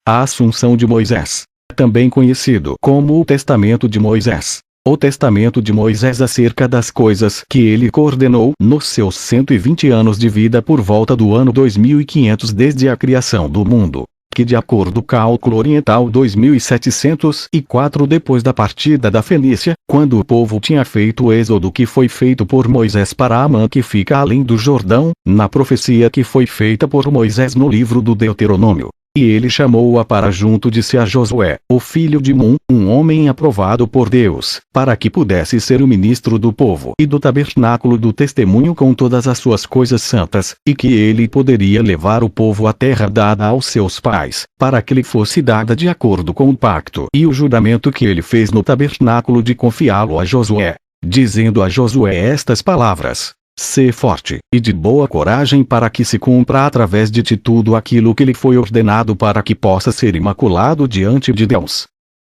A Assunção de Moisés, também conhecido como o Testamento de Moisés. O Testamento de Moisés acerca das coisas que ele coordenou nos seus 120 anos de vida por volta do ano 2500 desde a criação do mundo, que de acordo com o cálculo oriental 2704 depois da partida da Fenícia, quando o povo tinha feito o êxodo que foi feito por Moisés para Amã que fica além do Jordão, na profecia que foi feita por Moisés no livro do Deuteronômio. E ele chamou-a para junto de si a Josué, o filho de Nun, um homem aprovado por Deus, para que pudesse ser o ministro do povo e do tabernáculo do testemunho com todas as suas coisas santas, e que ele poderia levar o povo à terra dada aos seus pais, para que lhe fosse dada de acordo com o pacto e o juramento que ele fez no tabernáculo de confiá-lo a Josué, dizendo a Josué estas palavras: Sê forte, e de boa coragem para que se cumpra através de ti tudo aquilo que lhe foi ordenado para que possa ser imaculado diante de Deus.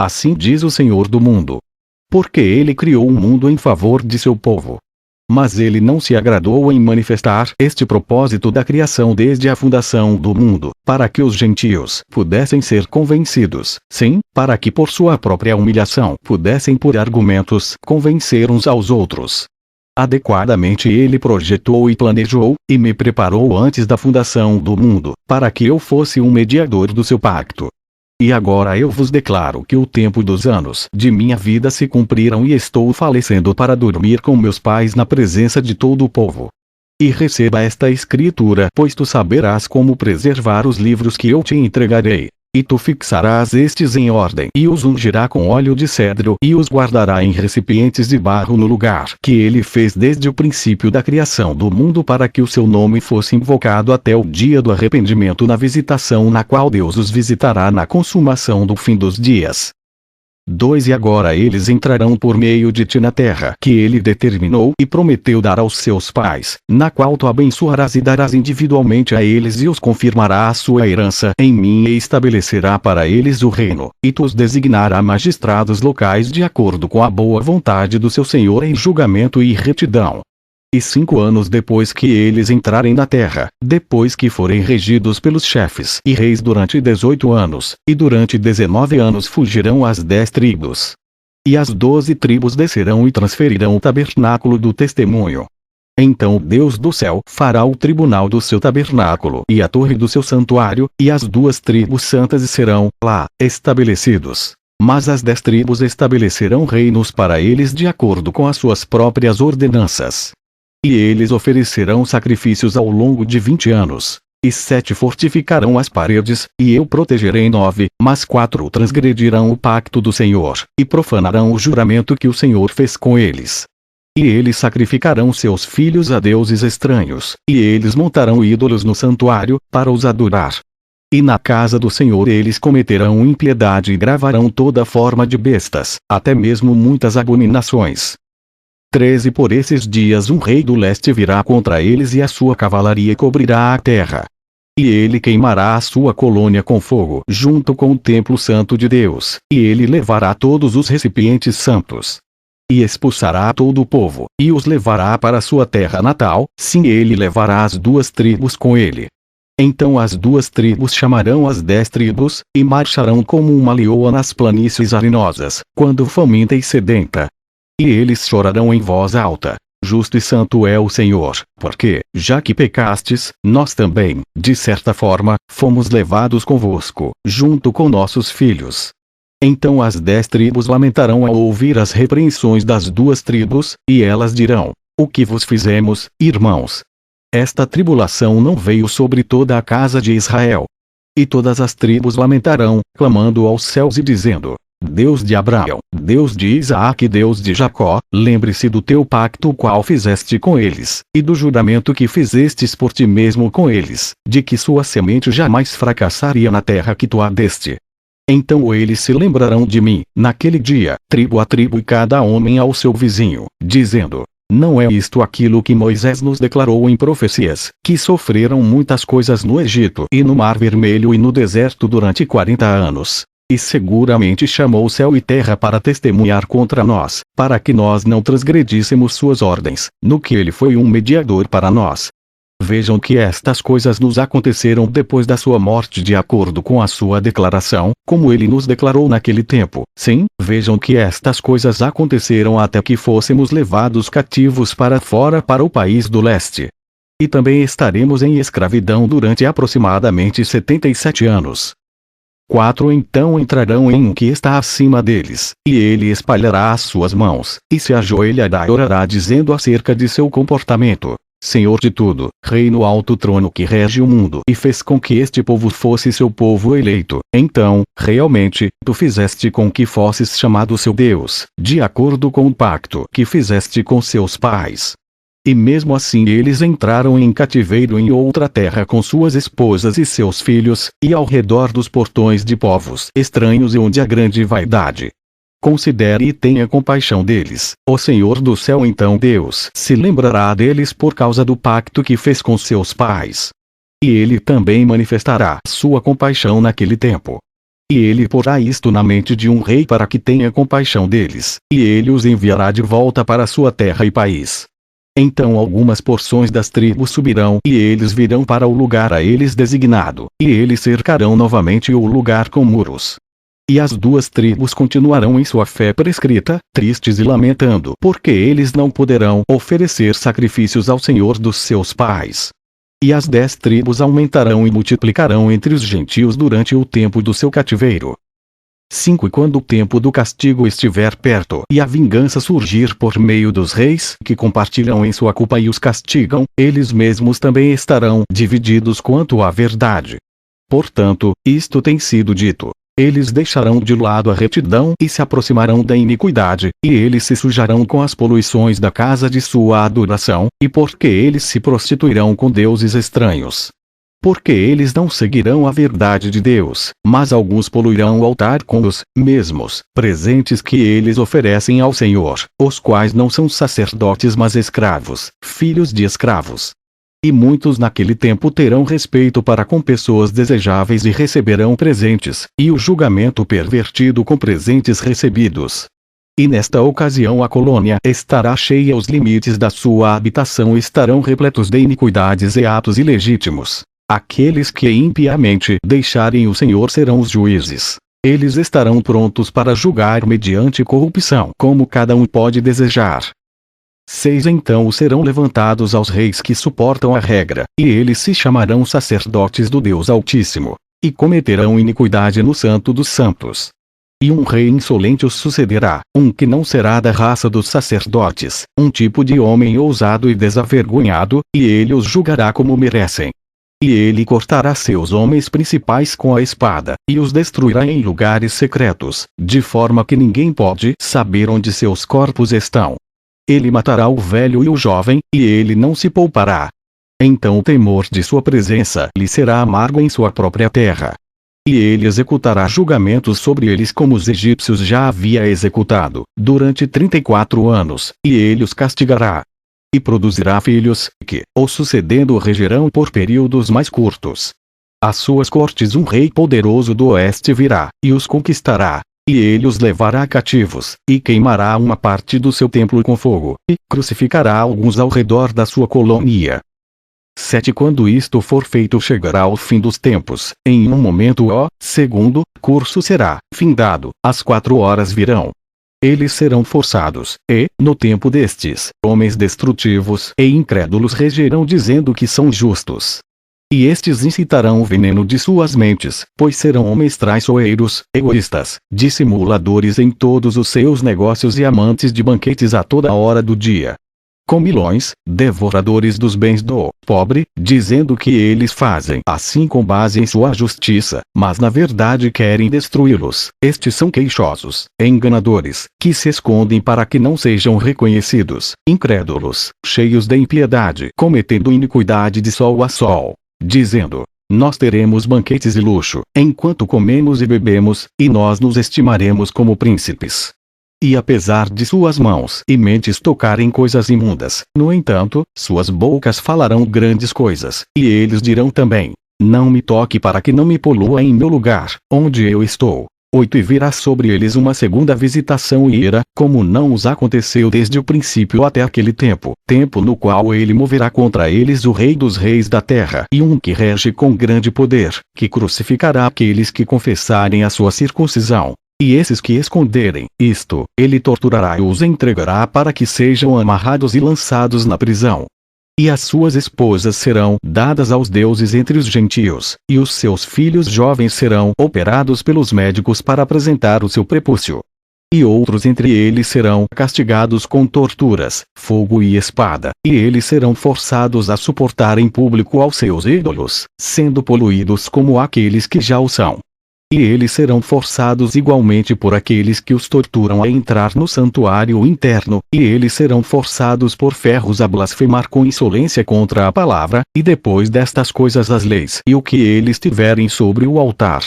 Assim diz o Senhor do mundo. Porque ele criou um mundo em favor de seu povo. Mas ele não se agradou em manifestar este propósito da criação desde a fundação do mundo, para que os gentios pudessem ser convencidos, sim, para que por sua própria humilhação pudessem por argumentos convencer uns aos outros. Adequadamente ele projetou e planejou, e me preparou antes da fundação do mundo, para que eu fosse um mediador do seu pacto. E agora eu vos declaro que o tempo dos anos de minha vida se cumpriram e estou falecendo para dormir com meus pais na presença de todo o povo. E receba esta escritura, pois tu saberás como preservar os livros que eu te entregarei. E tu fixarás estes em ordem e os ungirá com óleo de cedro e os guardará em recipientes de barro no lugar que ele fez desde o princípio da criação do mundo para que o seu nome fosse invocado até o dia do arrependimento na visitação na qual Deus os visitará na consumação do fim dos dias. 2 E agora eles entrarão por meio de ti na terra que ele determinou e prometeu dar aos seus pais, na qual tu abençoarás e darás individualmente a eles e os confirmará a sua herança em mim e estabelecerá para eles o reino, e tu os designará magistrados locais de acordo com a boa vontade do seu Senhor em julgamento e retidão. E 5 anos depois que eles entrarem na terra, depois que forem regidos pelos chefes e reis durante 18 anos, e durante 19 anos fugirão as 10 tribos. E as 12 tribos descerão e transferirão o tabernáculo do testemunho. Então o Deus do céu fará o tribunal do seu tabernáculo e a torre do seu santuário, e as 2 tribos santas serão, lá, estabelecidos. Mas as 10 tribos estabelecerão reinos para eles de acordo com as suas próprias ordenanças. E eles oferecerão sacrifícios ao longo de 20 anos, e 7 fortificarão as paredes, e eu protegerei 9, mas 4 transgredirão o pacto do Senhor, e profanarão o juramento que o Senhor fez com eles. E eles sacrificarão seus filhos a deuses estranhos, e eles montarão ídolos no santuário, para os adorar. E na casa do Senhor eles cometerão impiedade e gravarão toda forma de bestas, até mesmo muitas abominações. 13 Por esses dias um rei do leste virá contra eles e a sua cavalaria cobrirá a terra. E ele queimará a sua colônia com fogo junto com o templo santo de Deus, e ele levará todos os recipientes santos. E expulsará todo o povo, e os levará para sua terra natal, sim ele levará as 2 tribos com ele. Então as 2 tribos chamarão as 10 tribos, e marcharão como uma leoa nas planícies arenosas, quando faminta e sedenta. E eles chorarão em voz alta: Justo e santo é o Senhor, porque, já que pecastes, nós também, de certa forma, fomos levados convosco, junto com nossos filhos. Então as 10 tribos lamentarão ao ouvir as repreensões das 2 tribos, e elas dirão: O que vos fizemos, irmãos? Esta tribulação não veio sobre toda a casa de Israel. E todas as tribos lamentarão, clamando aos céus e dizendo: Deus de Abraão, Deus de Isaque e Deus de Jacó, lembre-se do teu pacto o qual fizeste com eles, e do juramento que fizestes por ti mesmo com eles, de que sua semente jamais fracassaria na terra que tu a deste. Então eles se lembrarão de mim, naquele dia, tribo a tribo e cada homem ao seu vizinho, dizendo: Não é isto aquilo que Moisés nos declarou em profecias, que sofreram muitas coisas no Egito e no Mar Vermelho e no deserto durante 40 anos. E seguramente chamou céu e terra para testemunhar contra nós, para que nós não transgredíssemos suas ordens, no que ele foi um mediador para nós. Vejam que estas coisas nos aconteceram depois da sua morte de acordo com a sua declaração, como ele nos declarou naquele tempo. Sim, vejam que estas coisas aconteceram até que fôssemos levados cativos para fora para o país do leste. E também estaremos em escravidão durante aproximadamente 77 anos. 4 Então entrarão em um que está acima deles, e ele espalhará as suas mãos, e se ajoelhará e orará dizendo acerca de seu comportamento: Senhor de tudo, Rei no alto trono que rege o mundo e fez com que este povo fosse seu povo eleito, então, realmente, tu fizeste com que fosses chamado seu Deus, de acordo com o pacto que fizeste com seus pais. E mesmo assim eles entraram em cativeiro em outra terra com suas esposas e seus filhos, e ao redor dos portões de povos estranhos e onde há grande vaidade. Considere e tenha compaixão deles, o Senhor do céu. Então Deus se lembrará deles por causa do pacto que fez com seus pais. E ele também manifestará sua compaixão naquele tempo. E ele porá isto na mente de um rei para que tenha compaixão deles, e ele os enviará de volta para sua terra e país. Então algumas porções das tribos subirão e eles virão para o lugar a eles designado, e eles cercarão novamente o lugar com muros. E as 2 tribos continuarão em sua fé prescrita, tristes e lamentando, porque eles não poderão oferecer sacrifícios ao Senhor dos seus pais. E as 10 tribos aumentarão e multiplicarão entre os gentios durante o tempo do seu cativeiro. 5 E quando o tempo do castigo estiver perto e a vingança surgir por meio dos reis que compartilham em sua culpa e os castigam, eles mesmos também estarão divididos quanto à verdade. Portanto, isto tem sido dito: eles deixarão de lado a retidão e se aproximarão da iniquidade, e eles se sujarão com as poluições da casa de sua adoração, e porque eles se prostituirão com deuses estranhos. Porque eles não seguirão a verdade de Deus, mas alguns poluirão o altar com os mesmos presentes que eles oferecem ao Senhor, os quais não são sacerdotes mas escravos, filhos de escravos. E muitos naquele tempo terão respeito para com pessoas desejáveis e receberão presentes, e o julgamento pervertido com presentes recebidos. E nesta ocasião a colônia estará cheia, os limites da sua habitação estarão repletos de iniquidades e atos ilegítimos. Aqueles que impiamente deixarem o Senhor serão os juízes. Eles estarão prontos para julgar mediante corrupção, como cada um pode desejar. 6 Então serão levantados aos reis que suportam a regra, e eles se chamarão sacerdotes do Deus Altíssimo, e cometerão iniquidade no Santo dos Santos. E um rei insolente os sucederá, um que não será da raça dos sacerdotes, um tipo de homem ousado e desavergonhado, e ele os julgará como merecem. E ele cortará seus homens principais com a espada, e os destruirá em lugares secretos, de forma que ninguém pode saber onde seus corpos estão. Ele matará o velho e o jovem, e ele não se poupará. Então o temor de sua presença lhe será amargo em sua própria terra. E ele executará julgamentos sobre eles como os egípcios já havia executado, durante 34 anos, e ele os castigará. E produzirá filhos, que, o sucedendo, regerão por períodos mais curtos. Às suas cortes um rei poderoso do oeste virá, e os conquistará. E ele os levará cativos, e queimará uma parte do seu templo com fogo, e crucificará alguns ao redor da sua colônia. 7 Quando isto for feito, chegará ao fim dos tempos, em um momento o segundo curso será findado, às 4 horas virão. Eles serão forçados, e, no tempo destes, homens destrutivos e incrédulos regerão dizendo que são justos. E estes incitarão o veneno de suas mentes, pois serão homens traiçoeiros, egoístas, dissimuladores em todos os seus negócios e amantes de banquetes a toda hora do dia. Comilões, devoradores dos bens do pobre, dizendo que eles fazem assim com base em sua justiça, mas na verdade querem destruí-los. Estes são queixosos, enganadores, que se escondem para que não sejam reconhecidos, incrédulos, cheios de impiedade, cometendo iniquidade de sol a sol, dizendo: nós teremos banquetes e luxo, enquanto comemos e bebemos, e nós nos estimaremos como príncipes. E apesar de suas mãos e mentes tocarem coisas imundas, no entanto, suas bocas falarão grandes coisas, e eles dirão também: não me toque para que não me polua em meu lugar, onde eu estou. 8 E virá sobre eles uma segunda visitação e ira, como não os aconteceu desde o princípio até aquele tempo, tempo no qual ele moverá contra eles o rei dos reis da terra e um que rege com grande poder, que crucificará aqueles que confessarem a sua circuncisão. E esses que esconderem isto, ele torturará e os entregará para que sejam amarrados e lançados na prisão. E as suas esposas serão dadas aos deuses entre os gentios, e os seus filhos jovens serão operados pelos médicos para apresentar o seu prepúcio. E outros entre eles serão castigados com torturas, fogo e espada, e eles serão forçados a suportar em público aos seus ídolos, sendo poluídos como aqueles que já o são. E eles serão forçados igualmente por aqueles que os torturam a entrar no santuário interno, e eles serão forçados por ferros a blasfemar com insolência contra a palavra, e depois destas coisas as leis e o que eles tiverem sobre o altar.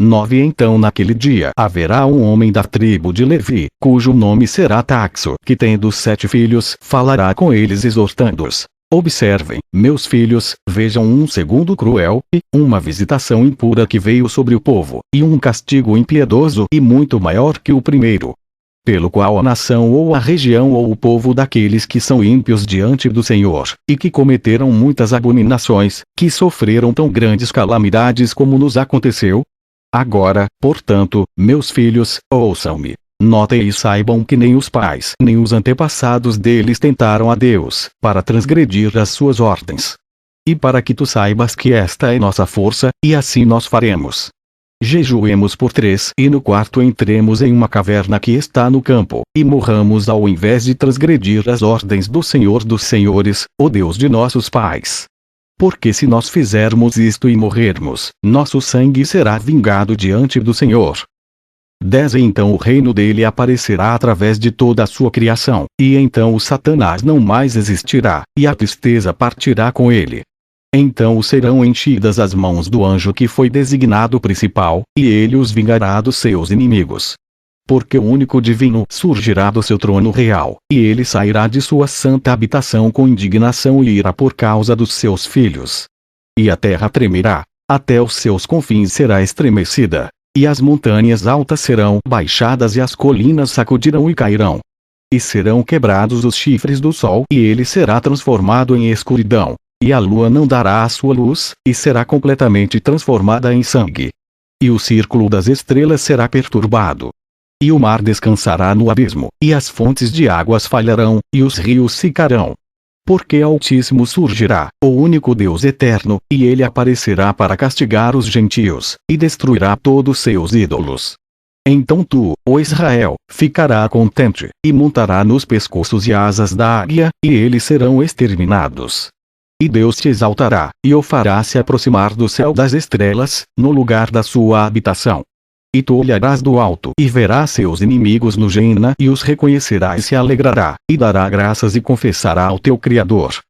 9 Então naquele dia haverá um homem da tribo de Levi, cujo nome será Taxo, que tendo 7 filhos, falará com eles exortando-os. Observem, meus filhos, vejam um segundo cruel, e uma visitação impura que veio sobre o povo, e um castigo impiedoso e muito maior que o primeiro. Pelo qual a nação ou a região ou o povo daqueles que são ímpios diante do Senhor, e que cometeram muitas abominações, que sofreram tão grandes calamidades como nos aconteceu. Agora, portanto, meus filhos, ouçam-me. Notem e saibam que nem os pais nem os antepassados deles tentaram a Deus, para transgredir as suas ordens. E para que tu saibas que esta é nossa força, e assim nós faremos. Jejuemos por 3 e no quarto entremos em uma caverna que está no campo, e morramos ao invés de transgredir as ordens do Senhor dos Senhores, o Deus de nossos pais. Porque se nós fizermos isto e morrermos, nosso sangue será vingado diante do Senhor. 10 Então o reino dele aparecerá através de toda a sua criação, e então o Satanás não mais existirá, e a tristeza partirá com ele. Então serão enchidas as mãos do anjo que foi designado principal, e ele os vingará dos seus inimigos. Porque o único divino surgirá do seu trono real, e ele sairá de sua santa habitação com indignação e ira por causa dos seus filhos. E a terra tremerá, até os seus confins será estremecida. E as montanhas altas serão baixadas e as colinas sacudirão e cairão. E serão quebrados os chifres do sol e ele será transformado em escuridão. E a lua não dará a sua luz, e será completamente transformada em sangue. E o círculo das estrelas será perturbado. E o mar descansará no abismo, e as fontes de águas falharão, e os rios secarão. Porque Altíssimo surgirá, o único Deus eterno, e ele aparecerá para castigar os gentios, e destruirá todos seus ídolos. Então tu, ó Israel, ficará contente, e montará nos pescoços e asas da águia, e eles serão exterminados. E Deus te exaltará, e o fará se aproximar do céu das estrelas, no lugar da sua habitação. E tu olharás do alto e verás seus inimigos no Geena e os reconhecerá e se alegrará, e dará graças e confessará ao teu Criador.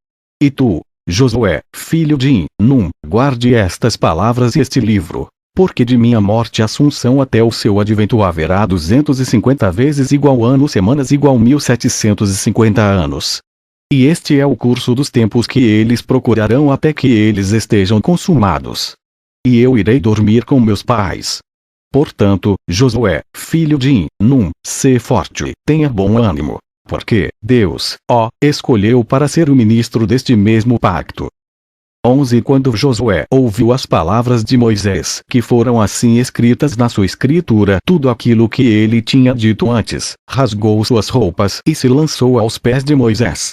E tu, Josué, filho de Num, guarde estas palavras e este livro, porque de minha morte assunção até o seu advento haverá 250 vezes igual ano semanas igual 1750 anos. E este é o curso dos tempos que eles procurarão até que eles estejam consumados. E eu irei dormir com meus pais. Portanto, Josué, filho de Num, sê forte, tenha bom ânimo, porque Deus, escolheu para ser o ministro deste mesmo pacto. 11 Quando Josué ouviu as palavras de Moisés, que foram assim escritas na sua escritura, tudo aquilo que ele tinha dito antes, rasgou suas roupas e se lançou aos pés de Moisés.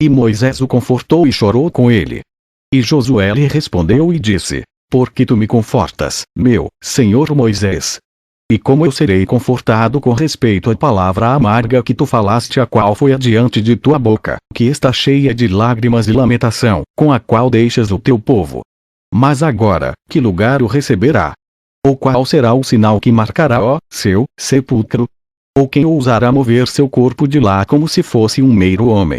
E Moisés o confortou e chorou com ele. E Josué lhe respondeu e disse: Por que tu me confortas, meu senhor Moisés? E como eu serei confortado com respeito à palavra amarga que tu falaste, a qual foi adiante de tua boca, que está cheia de lágrimas e lamentação, com a qual deixas o teu povo? Mas agora, que lugar o receberá? Ou qual será o sinal que marcará seu sepulcro? Ou quem ousará mover seu corpo de lá como se fosse um mero homem?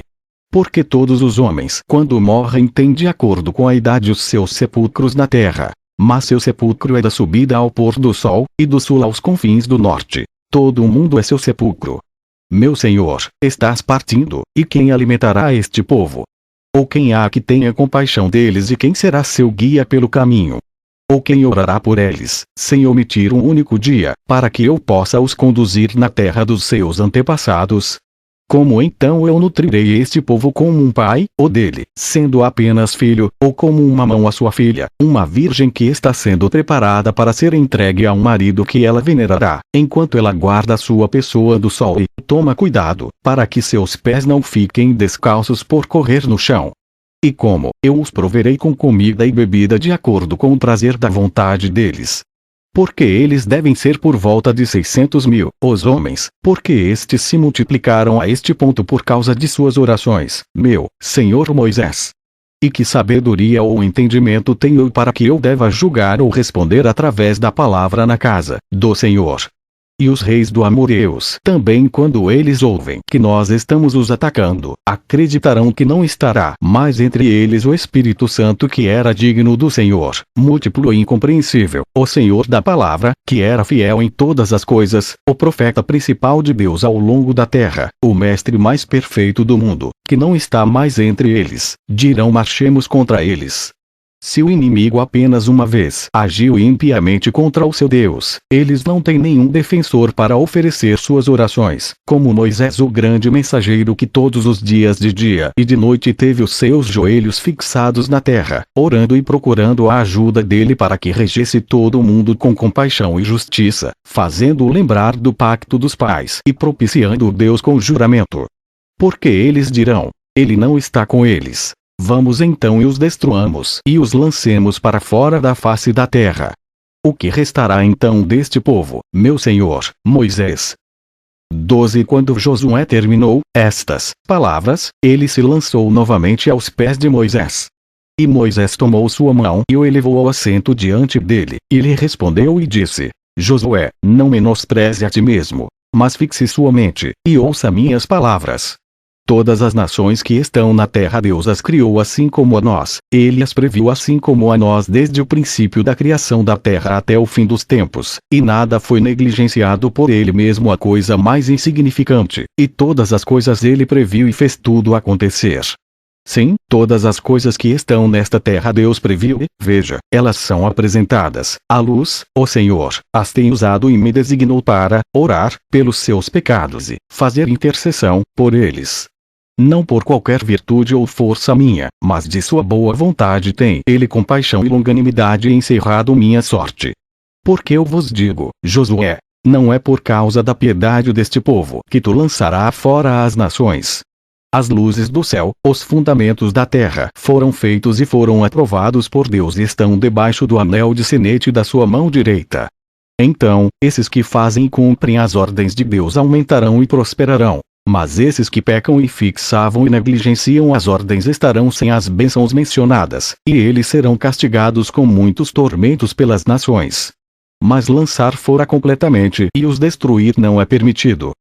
Porque todos os homens, quando morrem, têm de acordo com a idade os seus sepulcros na terra. Mas seu sepulcro é da subida ao pôr do sol, e do sul aos confins do norte. Todo o mundo é seu sepulcro. Meu Senhor, estás partindo, e quem alimentará este povo? Ou quem há que tenha compaixão deles, e quem será seu guia pelo caminho? Ou quem orará por eles, sem omitir um único dia, para que eu possa os conduzir na terra dos seus antepassados? Como então eu nutrirei este povo como um pai, ou dele, sendo apenas filho, ou como uma mão a sua filha, uma virgem que está sendo preparada para ser entregue a um marido que ela venerará, enquanto ela guarda sua pessoa do sol e toma cuidado, para que seus pés não fiquem descalços por correr no chão? E como eu os proverei com comida e bebida de acordo com o prazer da vontade deles? Porque eles devem ser por volta de 600.000, os homens, porque estes se multiplicaram a este ponto por causa de suas orações, meu senhor Moisés. E que sabedoria ou entendimento tenho eu para que eu deva julgar ou responder através da palavra na casa do Senhor? E os reis do Amoreus também, quando eles ouvem que nós estamos os atacando, acreditarão que não estará mais entre eles o Espírito Santo que era digno do Senhor, múltiplo e incompreensível, o Senhor da palavra, que era fiel em todas as coisas, o profeta principal de Deus ao longo da terra, o mestre mais perfeito do mundo, que não está mais entre eles. Dirão: marchemos contra eles. Se o inimigo apenas uma vez agiu impiamente contra o seu Deus, eles não têm nenhum defensor para oferecer suas orações, como Moisés, o grande mensageiro que todos os dias de dia e de noite teve os seus joelhos fixados na terra, orando e procurando a ajuda dele para que regesse todo o mundo com compaixão e justiça, fazendo-o lembrar do pacto dos pais e propiciando Deus com juramento. Porque eles dirão: ele não está com eles. Vamos então e os destruamos e os lancemos para fora da face da terra. O que restará então deste povo, meu senhor, Moisés? 12 Quando Josué terminou estas palavras, ele se lançou novamente aos pés de Moisés. E Moisés tomou sua mão e o elevou ao assento diante dele, e lhe respondeu e disse: Josué, não menospreze a ti mesmo, mas fixe sua mente, e ouça minhas palavras. Todas as nações que estão na terra Deus as criou assim como a nós, ele as previu assim como a nós desde o princípio da criação da terra até o fim dos tempos, e nada foi negligenciado por ele mesmo, a coisa mais insignificante, e todas as coisas ele previu e fez tudo acontecer. Sim, todas as coisas que estão nesta terra Deus previu e, veja, elas são apresentadas à luz. O Senhor as tem usado e me designou para orar pelos seus pecados e fazer intercessão por eles. Não por qualquer virtude ou força minha, mas de sua boa vontade tem ele compaixão e longanimidade encerrado minha sorte. Porque eu vos digo, Josué, não é por causa da piedade deste povo que tu lançarás fora as nações. As luzes do céu, os fundamentos da terra foram feitos e foram aprovados por Deus e estão debaixo do anel de sinete da sua mão direita. Então, esses que fazem e cumprem as ordens de Deus aumentarão e prosperarão. Mas esses que pecam e fixavam e negligenciam as ordens estarão sem as bênçãos mencionadas, e eles serão castigados com muitos tormentos pelas nações. Mas lançar fora completamente e os destruir não é permitido.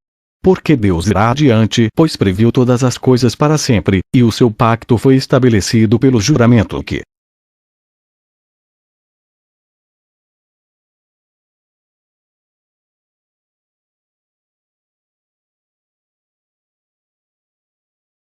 Porque Deus irá adiante, pois previu todas as coisas para sempre, e o seu pacto foi estabelecido pelo juramento que